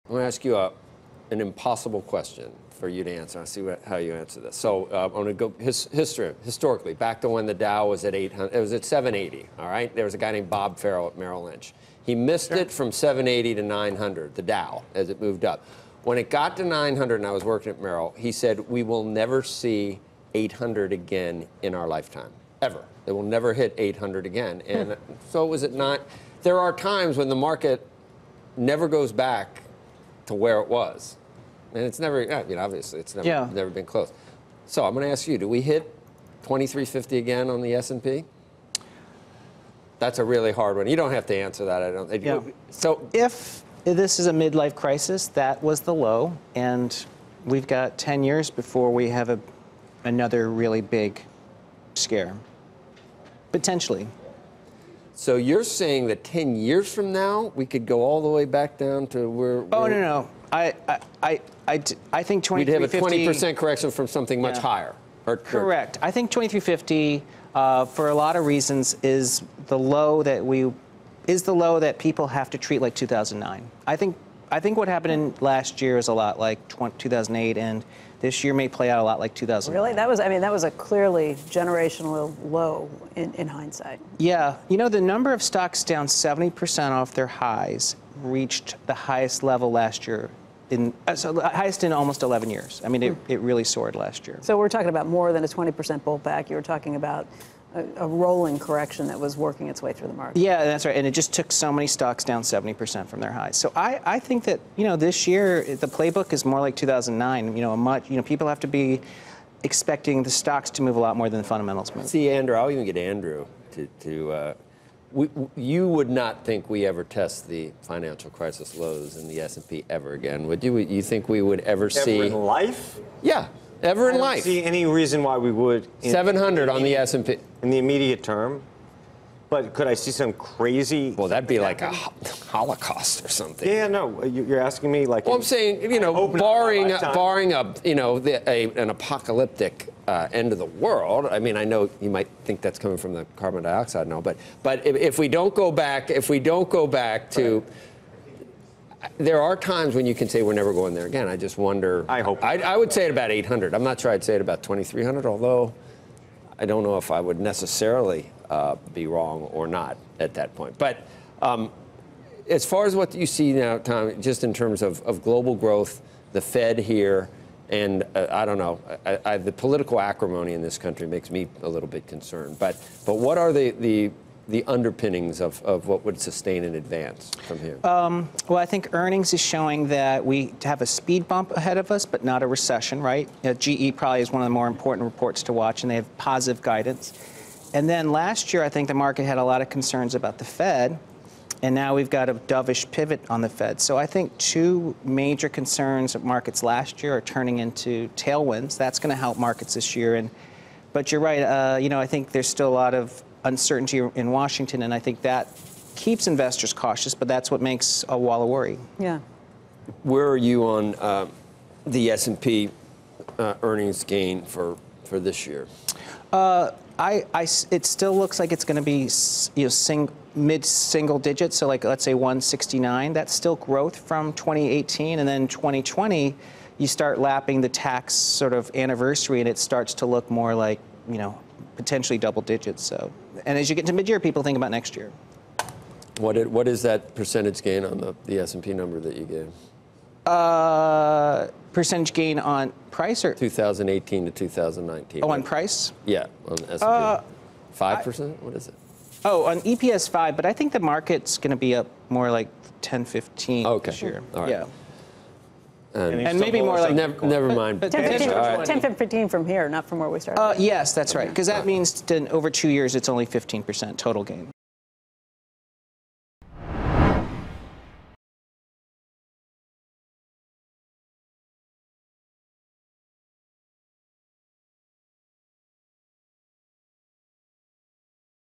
I'm going to ask you an impossible question for you to answer. I'll see how you answer this. So I'm going to go historically, back to when the Dow was at 800. It was at 780, all right? There was a guy named Bob Farrell at Merrill Lynch. He missed it from 780 to 900, the Dow, as it moved up. When it got to 900, and I was working at Merrill, he said, we will never see 800 again in our lifetime, ever. It will never hit 800 again. And so was it not? There are times when the market never goes back to where it was. And it's never, I mean, obviously, it's never been close. So I'm going to ask you, do we hit 2350 again on the S&P? That's a really hard one. You don't have to answer that, I don't think. Yeah. So if this is a midlife crisis, that was the low, and we've got 10 years before we have another really big scare, potentially. So you're saying that 10 years from now, we could go all the way back down to where... Oh, no. I think 2350... We'd have a 20% correction from something much higher. Correct. I think 2350, for a lot of reasons, is the low that people have to treat like 2009. I think what happened in last year is a lot like 2008, and this year may play out a lot like 2009. Really? That was a clearly generational low in hindsight. Yeah. You know, the number of stocks down 70% off their highs reached the highest level last year, highest in almost 11 years. I mean, it really soared last year. So we're talking about more than a 20% pullback. You were talking about a rolling correction that was working its way through the market. Yeah, that's right. And it just took so many stocks down 70% from their highs. So I think that, this year, the playbook is more like 2009. People have to be expecting the stocks to move a lot more than the fundamentals move. See, Andrew, I'll even get Andrew you would not think we ever test the financial crisis lows in the S&P ever again, would you? You think we would ever see... Ever in life? Yeah, ever in life. I don't see any reason why we would... 700 on the S&P. In the immediate term. But could I see some crazy... Well, that'd be like a Holocaust or something. Yeah, no, you're asking me like... Well, I'm saying, barring an apocalyptic end of the world. I mean, I know you might think that's coming from the carbon dioxide and all, but if we don't go back to... There are times when you can say we're never going there again. I just wonder... I hope. I would say it about 800. I'm not sure I'd say it about 2,300, although I don't know if I would necessarily be wrong or not at that point. But as far as what you see now, Tom, just in terms of global growth, the Fed here, and I don't know, the political acrimony in this country makes me a little bit concerned. But what are the underpinnings of what would sustain an advance from here? Well, I think earnings is showing that we have a speed bump ahead of us, but not a recession, right? GE probably is one of the more important reports to watch, and they have positive guidance. And then last year, I think the market had a lot of concerns about the Fed, and now we've got a dovish pivot on the Fed. So I think two major concerns of markets last year are turning into tailwinds. That's going to help markets this year. But you're right. I think there's still a lot of uncertainty in Washington, and I think that keeps investors cautious, but that's what makes a wall of worry. Yeah. Where are you on the S&P earnings gain for this year? It still looks like it's going to be mid-single digits, so like let's say 169. That's still growth from 2018, and then 2020, you start lapping the tax sort of anniversary, and it starts to look more like potentially double digits. So, and as you get to mid-year, people think about next year. What is that percentage gain on the S&P number that you gave? Percentage gain on price or 2018 to 2019. Oh, on price? Yeah, on S&P. 5%? What is it? Oh, on EPS 5, but I think the market's going to be up more like 10, 15 this year. All right. Yeah. And maybe more like... Never mind. 10, 15 from here, not from where we started. Yes, that's right. Because that means then over 2 years, it's only 15% total gain.